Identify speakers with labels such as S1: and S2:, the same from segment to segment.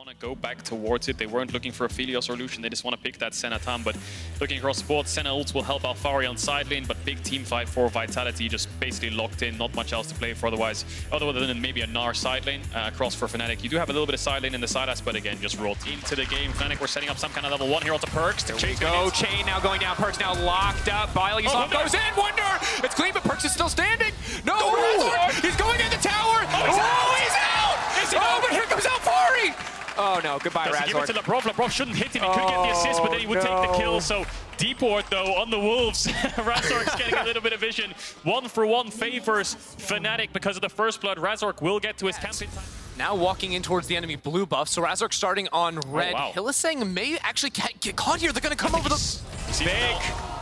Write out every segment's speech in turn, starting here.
S1: want to go back towards it. They weren't looking for a Philios solution. They just want to pick that Senna Tahm. But looking across the board, Senna ults will help Alphari on side lane, but big team fight for Vitality, just basically locked in. Not much else to play for otherwise, other than maybe a Gnar side lane across for Fnatic. You do have a little bit of side lane in the Sylas, but again, just roll into the game. Fnatic, we're setting up some kind of level 1 here onto Perkz.
S2: There we go. Chain now going down. Perkz now locked up. Hylissang goes in. Wunder! It's clean, but Perkz is still standing. No! Razork! He's going in the tower! Oh, he's out! But here comes Alphari! Oh no, goodbye Razork.
S1: Give it to Labrov. Labrov shouldn't hit him. He could get the assist, but then he would take the kill. So deep ward though on the Wolves. Razork's getting a little bit of vision. 1-for-1 favors Fnatic because of the first blood. Razork will get to his camping time.
S3: Now walking in towards the enemy blue buff, so Razork starting on red.
S1: Oh, wow.
S3: Hylissang may actually get caught here. They're going to come over the...
S2: Big.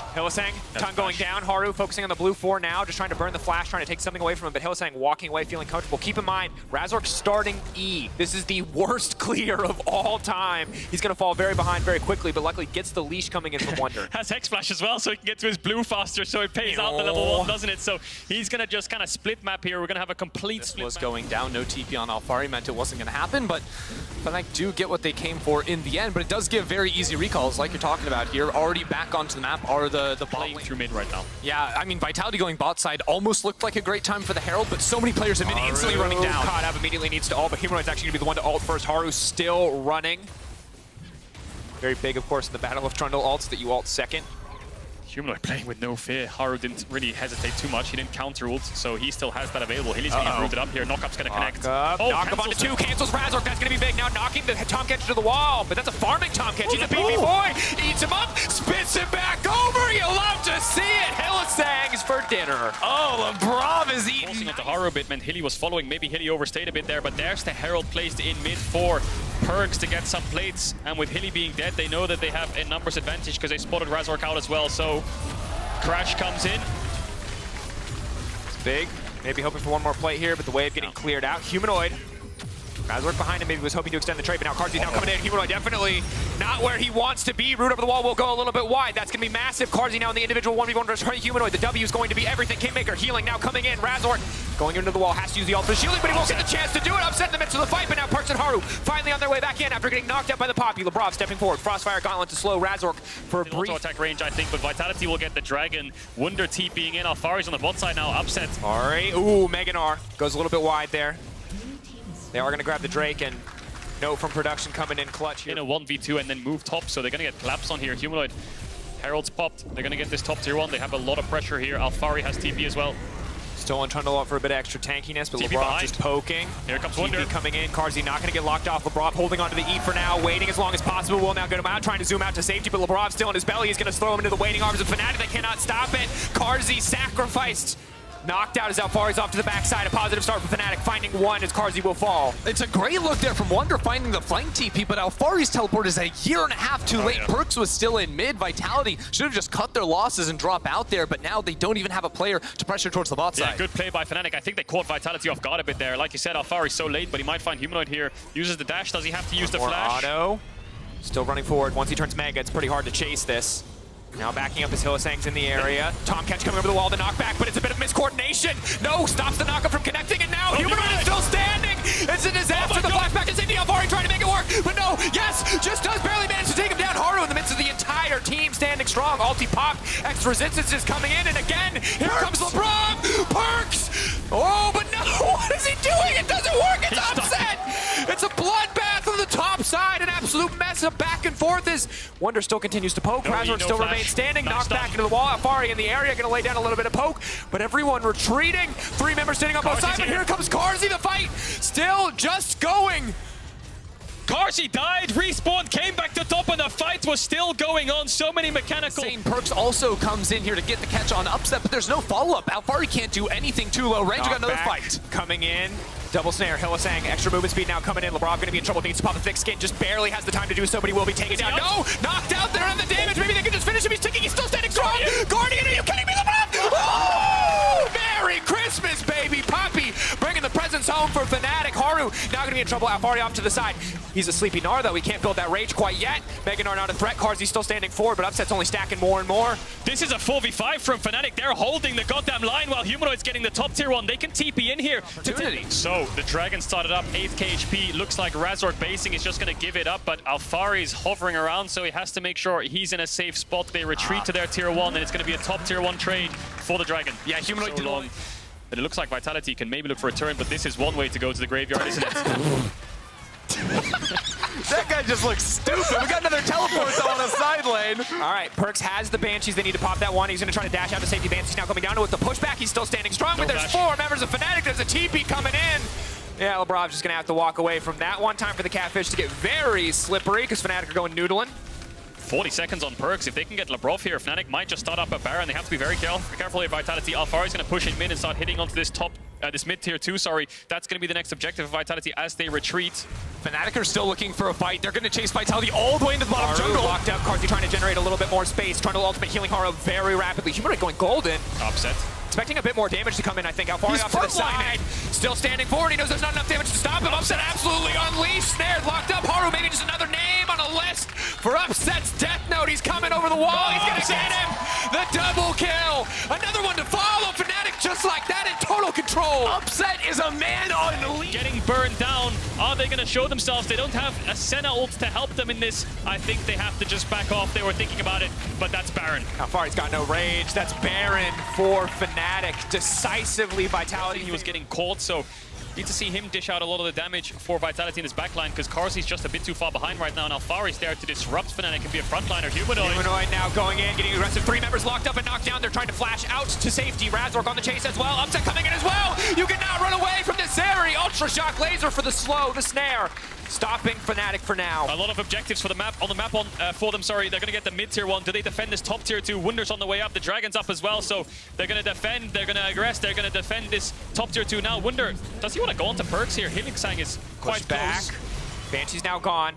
S2: Hylissang, Tongue going down. Haru focusing on the blue 4 now, just trying to burn the flash, trying to take something away from him, but Hylissang walking away, feeling comfortable. Keep in mind, Razork starting E. This is the worst clear of all time. He's going to fall very behind very quickly, but luckily gets the leash coming in from Wunder.
S1: Has Hex Flash as well, so he can get to his blue faster, so it pays out the level 1, doesn't it? So he's going to just kind of split map here. We're going to have a complete split
S3: was
S1: map.
S3: going down. No TP on Alphari meant it wasn't going to happen, but Fnatic do get what they came for in the end, but it does give very easy recalls, like you're talking about here. Already back onto the map are the
S1: Playing through mid right now.
S3: Yeah, I mean, Vitality going bot side almost looked like a great time for the Herald, but so many players have been instantly running down.
S2: Caught up, immediately needs to ult, but Humanoid's actually going to be the one to ult first. Haru still running. Very big, of course, in the Battle of Trundle ults that you ult second.
S1: Humanoid playing with no fear. Haru didn't really hesitate too much. He didn't counter ult, so he still has that available. He's getting rooted up here. Knockup's going to connect.
S2: Knock up onto 2, cancels Razork. That's going to be big. Now knocking the Tahm Kench to the wall, but that's a farming Tahm Kench. He's a beefy boy. Eats him up, spits him back over. You love to see it. Hylissang's for dinner.
S3: Oh, Labrov is eating.
S1: Forcing onto Haru a bit meant Hyli was following. Maybe Hyli overstayed a bit there, but there's the Herald placed in mid for Perkz to get some plates. And with Hyli being dead, they know that they have a numbers advantage because they spotted Razork out as well. So Crash comes in.
S2: It's big. Maybe hoping for one more play here, but the wave getting cleared out. Humanoid. Razork behind him, maybe was hoping to extend the trade, but now Carzzy now coming in. Humanoid definitely not where he wants to be. Root over the wall will go a little bit wide. That's going to be massive. Carzzy now in the individual 1v1 versus Humanoid. The W is going to be everything. Kingmaker healing now coming in. Razork going into the wall, has to use the ult for shielding, but he won't get the chance to do it. Upset in the midst of the fight, but now Perkz and Haru finally on their way back in after getting knocked out by the Poppy. Labrov stepping forward. Frostfire Gauntlet to slow Razork for a brief
S1: attack range, I think, but Vitality will get the Dragon. Wunder TPing in. Alphari's on the bot side now. Upset.
S2: Alright. Ooh, Gnar goes a little bit wide there. They are going to grab the Drake, and note from production coming in clutch here.
S1: In a 1v2 and then move top, so they're going to get collapsed on here. Humanoid. Herald's popped. They're going to get this top tier 1. They have a lot of pressure here. Alphari has TP as well.
S2: Still on Trundle for a bit of extra tankiness, but
S1: TP
S2: Labrov
S1: behind.
S2: just poking.
S1: Here comes
S2: TP
S1: Wunder.
S2: coming in. Carzzy not going to get locked off. Labrov holding onto the E for now, waiting as long as possible. Will now get him out, trying to zoom out to safety, but Labrov still in his belly. He's going to throw him into the waiting arms of Fnatic. They cannot stop it. Carzzy sacrificed. Knocked out as Alphari's off to the backside. A positive start for Fnatic, finding one as Carzzy will fall.
S3: It's a great look there from Wunder finding the flank TP, but Alphari's teleport is a year and a half too late.
S1: Yeah.
S3: Perkz was still in mid. Vitality should have just cut their losses and drop out there, but now they don't even have a player to pressure towards the bot side.
S1: Yeah, good play by Fnatic. I think they caught Vitality off guard a bit there. Like you said, Alphari's so late, but he might find Humanoid here. Uses the dash. Does he have to use the flash?
S2: Auto. Still running forward. Once he turns Mega, it's pretty hard to chase this. Now backing up as Hylissang's in the area. Tahm Kench coming over the wall to knock back, but it's a bit of miscoordination. No, stops the knockup from connecting, and now Humanoid is still standing. It's a disaster. The flashback is into Alphari trying to make it work, but no, yes, just does barely manage to take him down. Haru in the midst of the entire team standing strong. Ulti popped. Extra resistance is coming in, and again, here comes Labrov. Perkz. Oh, but no, what is he doing? It doesn't work. It's upset. It's a bloodbath on the top side. An absolute mess of back and forth as Wunder still continues to poke. Razork still remains standing, knocked back into the wall. Alphari in the area, going to lay down a little bit of poke, but everyone retreating. 3 members standing on both sides, but here comes Carzzy. The fight still just going.
S1: Carzzy died, respawned, came back to top, and the fight was still going on. So many mechanical.
S3: Perkz also comes in here to get the catch on upset, but there's no follow-up. Alphari can't do anything too low range. Got another fight.
S2: Coming in. Double snare, Hylissang, extra movement speed now coming in. Labrov going to be in trouble, needs to pop a thick skin, just barely has the time to do so, but he will be taken down. No! Knocked out there on the damage, maybe they can just finish him, he's ticking, he's still standing strong! Guardian, are you kidding me, Labrov? Oh! Merry Christmas, baby! Poppy bringing the presents home for Fnatic. Haru now gonna be in trouble. Alphari off to the side. He's a sleepy Gnar, though. He can't build that rage quite yet. Mega Gnar not a threat. Carzzy still standing forward, but Upset's only stacking more and more.
S1: This is a 4v5 from Fnatic. They're holding the goddamn line while Humanoid's getting the top tier one. They can TP in here. So the Dragon started up, 8th KHP. Looks like Razork basing is just going to give it up, but Alphari is hovering around, so he has to make sure he's in a safe spot. They retreat to their tier 1, and it's going to be a top tier 1 trade for the Dragon.
S3: Yeah, Humanoid
S1: so long. But it looks like Vitality can maybe look for a turn, but this is one way to go to the graveyard, isn't it?
S3: That guy just looks stupid. We got another teleport on the side lane.
S2: All right, Perkz has the Banshees. They need to pop that one. He's going to try to dash out to safety. Banshees now coming down to it. The pushback, he's still standing strong, but there's 4 members of Fnatic. There's a TP coming in. Yeah, Labrov's just going to have to walk away from that one. Time for the Catfish to get very slippery because Fnatic are going noodling.
S1: 40 seconds on Perkz. If they can get Labrov here, Fnatic might just start up a Baron. They have to be very careful with Vitality. Alphari's going to push in mid and start hitting onto this this mid tier 2, sorry. That's going to be the next objective of Vitality as they retreat.
S3: Fnatic are still looking for a fight. They're going to chase Vitality all the way into the bottom jungle.
S2: Locked up. Carzzy trying to generate a little bit more space. Trundle ultimate healing Haru very rapidly. Humanoid going golden.
S1: Upset.
S2: Expecting a bit more damage to come in, I think. Alphari off to the side. Still standing forward. He knows there's not enough damage to stop him. Upset absolutely unleashed. Snared, locked up. Haru, maybe just another name on a list for Upset's death note. He's coming over the wall. He's going to get him. The double kill. Another one to follow. Fnatic just like that in total control.
S3: Upset is a man on the lead.
S1: Getting burned down. Are they going to show themselves? They don't have a Senna ult to help them in this. I think they have to just back off. They were thinking about it, but that's Baron.
S2: Alphari's got no rage. That's Baron for Fnatic. Decisively Vitality.
S1: He was getting caught, so need to see him dish out a lot of the damage for Vitality in his backline because Carzzy's just a bit too far behind right now, and Alphari's there to disrupt Fnatic and be a frontliner.
S2: Humanoid now going in, getting aggressive. 3 members locked up and knocked down. They're trying to flash out to safety. Razork on the chase as well. Upset coming in as well. You cannot run away from this Zeri. Ultra Shock Laser for the slow, the snare. Stopping Fnatic for now.
S1: A lot of objectives for the map for them. Sorry, they're going to get the mid tier 1. Do they defend this top tier 2? Wunder's on the way up. The Dragon's up as well, so they're going to defend. They're going to aggress. They're going to defend this top tier 2 now. Wunder, does he want to go onto Perkz here? Hylissang is quite
S2: back.
S1: close.
S2: Banshee's now gone.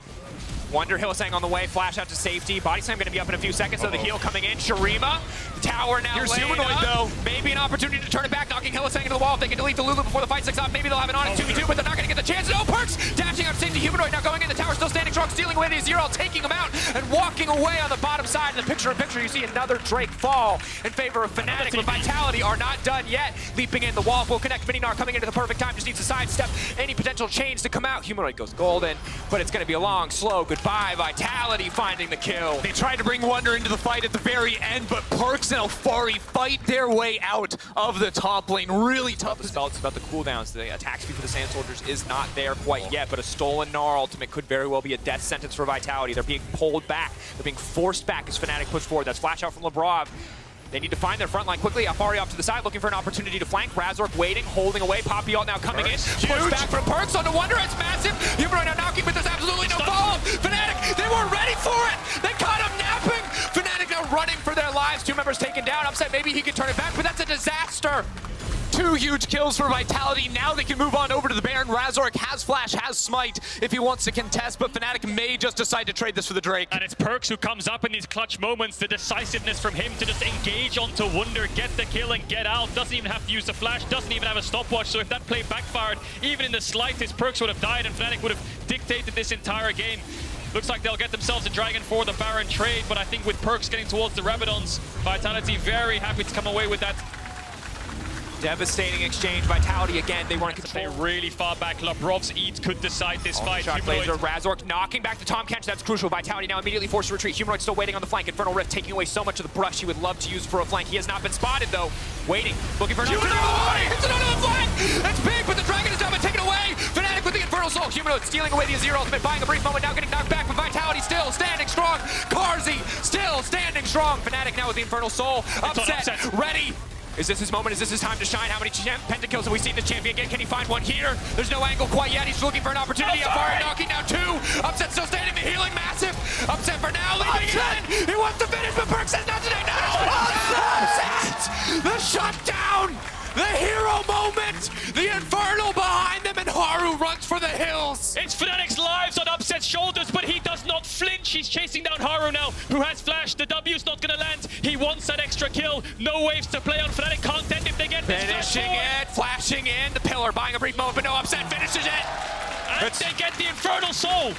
S2: Wunder, Hylissang on the way, flash out to safety. Body slam going to be up in a few seconds, so the heal coming in. Shurima, the tower now
S3: Here's
S2: laid
S3: Humanoid,
S2: up.
S3: though.
S2: Maybe an opportunity to turn it back, knocking Hylissang into the wall. If they can delete the Lulu before the fight sticks up, maybe they'll have an honest 2v2, but they're not going to get the chance. No, Perkz dashing out to safety. Humanoid now going in, the tower still standing strong, stealing away the Azir, taking him out, and walking away on the bottom side. In the picture-in-picture, you see another Drake fall in favor of Fnatic, but Vitality are not done yet. Leaping in, the wall will connect. Gnar coming into the perfect time, just needs to sidestep any potential change to come out. Humanoid goes golden, but it's going to be a long, slow goodbye. Vitality finding the kill.
S3: They tried to bring Wunder into the fight at the very end, but Perkz and Alphari fight their way out of the top lane. Really tough.
S2: It's about the cooldowns. The attack speed for the Sand Soldiers is not there quite yet, but a stolen Gnar ultimate could very well be a death sentence for Vitality. They're being pulled back. They're being forced back as Fnatic push forward. That's flash out from Labrov. They need to find their front line quickly. Alphari off to the side, looking for an opportunity to flank. Razork waiting, holding away. Poppy ult now coming in. Push back from Perkz onto Wunder. It's massive. Humanoid now knocking, but there's absolutely no follow-up. Fnatic, they weren't ready for it. They caught him napping. Fnatic now running for their lives. 2 members taken down. Upset, maybe he can turn it back, but that's a disaster.
S3: 2 huge kills for Vitality. Now they can move on over to the Baron. Razork has Flash, has Smite if he wants to contest, but Fnatic may just decide to trade this for the Drake.
S1: And it's Perkz who comes up in these clutch moments. The decisiveness from him to just engage onto Wunder, get the kill and get out. Doesn't even have to use the flash, doesn't even have a stopwatch. So if that play backfired, even in the slightest, Perkz would have died and Fnatic would have dictated this entire game. Looks like they'll get themselves a Dragon for the Baron trade, but I think with Perkz getting towards the Rabadons, Vitality very happy to come away with that.
S2: Devastating exchange. Vitality again. They weren't
S1: They're really far back. Labrov's eat could decide this fight.
S2: Shot laser. Razork knocking back to Tahm Kench. That's crucial. Vitality now immediately forced to retreat. Humanoid still waiting on the flank. Infernal Rift taking away so much of the brush he would love to use for a flank. He has not been spotted though. Waiting, looking for an opportunity. Hits it onto the flank. It's big, but the Dragon is down and taken away. Fnatic with the Infernal Soul. Humanoid stealing away the Azir ultimate, buying a brief moment. Now getting knocked back, but Vitality still standing strong. Carzzy still standing strong. Fnatic now with the Infernal Soul. Upset, ready. Is this his moment? Is this his time to shine? How many pentakills have we seen this champion get? Can he find one here? There's no angle quite yet. He's looking for an opportunity. Alphari knocking down 2. Upset still standing. The healing massive. Upset for now. Leaving it in. He wants to finish, but Perkz says not today. No! Upset! The shutdown! The hero moment! The Infernal behind them, and Haru runs for the hills.
S1: It's Fnatic's lives on Upset's shoulders, but he does not flinch. He's chasing down Haru now, who has flash. The W's not gonna land. He wants that extra kill. XL, no waves to play on. Fnatic can't end if they get this.
S2: Finishing it, flashing in, the pillar, buying a brief moment, but no upset, finishes it.
S1: And they get the Infernal Soul.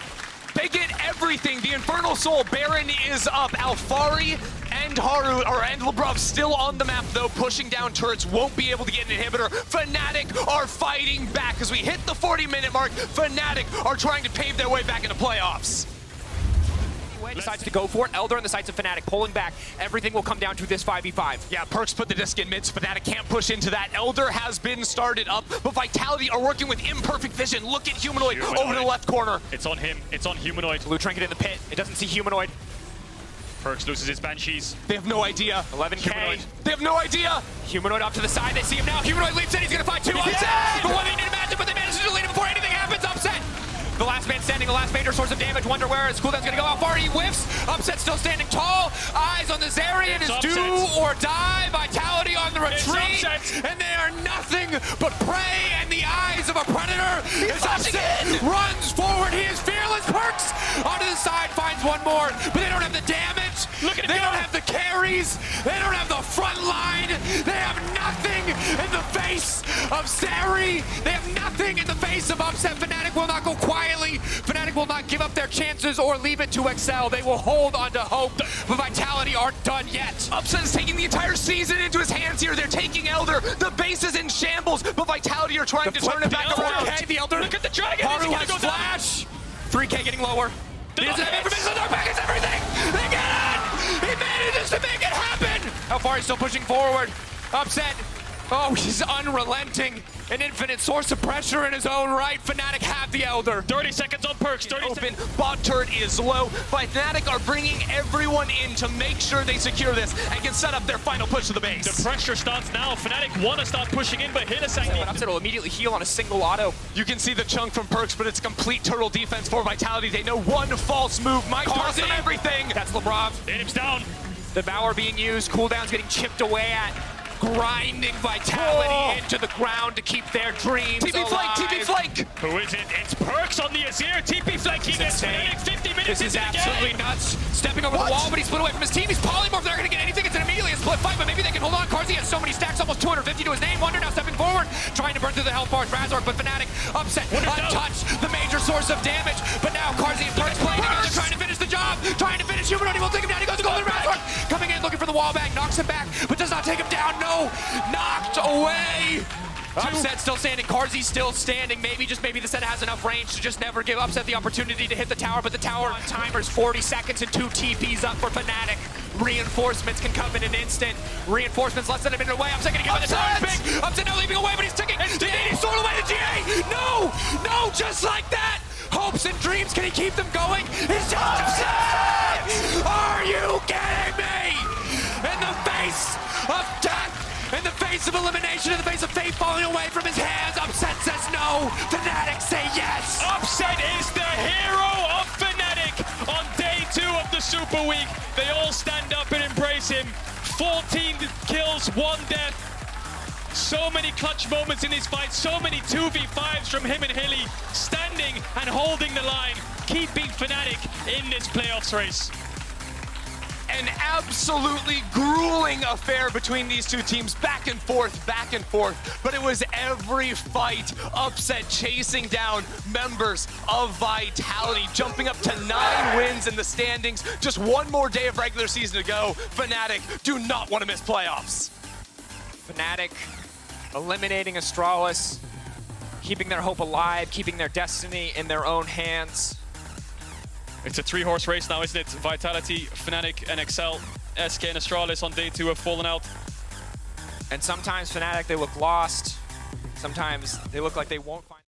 S3: They get everything. The Infernal Soul. Baron is up. Alphari and Haru, and Labrov still on the map, though, pushing down turrets. Won't be able to get an inhibitor. Fnatic are fighting back. As we hit the 40-minute mark, Fnatic are trying to pave their way back into playoffs.
S2: Decides to go for it. Elder on the sides of Fnatic pulling back. Everything will come down to this 5v5.
S3: Yeah, Perkz put the disc in mid, so Fnatic can't push into that. Elder has been started up, but Vitality are working with imperfect vision. Look at Humanoid over to the left corner.
S1: It's on him. It's on Humanoid.
S2: Blue Trinket in the pit. It doesn't see Humanoid.
S1: Perkz loses his Banshees.
S3: They have no idea.
S2: 11K.
S3: Humanoid. They have no idea.
S2: Humanoid off to the side. They see him now. Humanoid leaps in. He's going to find two. Upset. But one they need to match it, but they manage to delete him before anything happens. Upset. The last man standing, the last major source of damage. Wunder where his cooldown's gonna go. Alphari, he whiffs. Upset still standing tall. Eyes on the Zeri. It is do or die. Vitality on the retreat. And they are nothing but prey in the eyes of a predator. As Upset runs forward. He is fearless. Perkz onto the side, finds one more. But they don't have the damage.
S1: Look at it
S2: They
S1: go.
S2: don't have the carries. They don't have the front line. They have nothing in the face of Zeri. They have nothing in the face of Upset. Fnatic will not go quietly. Fnatic will not give up their chances or leave it to XL. They will hold on to hope, but Vitality aren't done yet.
S3: Upset is taking the entire season into his hands here. They're taking Elder. The base is in shambles, but Vitality are trying to turn it back around.
S2: Okay, the Elder.
S1: Look at the dragon.
S2: Haru
S1: He's
S2: has
S1: gonna go down.
S2: flash. 3K getting lower. He doesn't have information. Their back is everything. They get it. He manages to make it happen. How far he's still pushing forward. Upset. Oh, he's unrelenting. An infinite source of pressure in his own right. Fnatic have the Elder.
S1: 30 seconds on Perkz. 30
S3: Open,
S1: seconds.
S3: bot turret is low. Fnatic are bringing everyone in to make sure they secure this and can set up their final push to the base.
S1: The pressure starts now. Fnatic want to start pushing in, but Hylissang.
S2: But Upset will immediately heal on a single auto.
S3: You can see the chunk from Perkz, but it's complete turtle defense for Vitality. They know one false move might cost them everything.
S2: That's Labrov.
S1: Name's down.
S2: Devour being used. Cooldown's getting chipped away at. Grinding Vitality into the ground to keep their dreams
S3: TP flank,
S2: alive.
S3: TP flank.
S1: Who is it? It's Perkz on the Azir. TP flanking against Fnatic. 50 minutes
S2: This is
S1: into the
S2: absolutely
S1: game.
S2: nuts. Stepping over the wall, but he's split away from his team. He's polymorph. They're going to get anything. It's immediately a split fight, but maybe they can hold on. Carzzy has so many stacks, almost 250 to his name. Wunder now stepping forward, trying to burn through the health bars. Razork, but Fnatic upset, untouched. The major source of damage, but now Carzzy and Perkz playing together, trying to finish the job, trying to finish Humanoid. He won't take him down. He goes to Golden Razork, coming in, looking for the wall bang, knocks him back, but does not take him down. No, knocked away. Upset still standing, Carzzy still standing. Maybe, just maybe the Senna has enough range to just never give Upset the opportunity to hit the tower, but the tower on timers 40 seconds and 2 TPs up for Fnatic. Reinforcements can come in an instant. Reinforcements less than a minute away. Upset gonna give it the time big. Upset now leaping away, but he's ticking. Did he soar away to GA? No, no, just like that. Hopes and dreams, can he keep them going? It's just Upset! Are you kidding me? In the face of death, in the face of elimination, in the face of fate falling away from his hands, Upset says no. Fnatic say yes.
S1: Upset is the hero of Fnatic on day 2 of the Super Week. They all stand up and embrace him. 14 kills, 1 death. So many clutch moments in this fight, so many 2v5s from him and Hilly, standing and holding the line, keeping Fnatic in this playoffs race.
S3: An absolutely grueling affair between these two teams, back and forth, but it was every fight. Upset chasing down members of Vitality, jumping up to 9 wins in the standings. Just one more day of regular season to go. Fnatic do not want to miss playoffs.
S2: Fnatic eliminating Astralis, keeping their hope alive, keeping their destiny in their own hands.
S1: It's a 3-horse race now, isn't it? Vitality, Fnatic, and XL, SK and Astralis on day 2 have fallen out.
S2: And sometimes Fnatic, they look lost. Sometimes they look like they won't find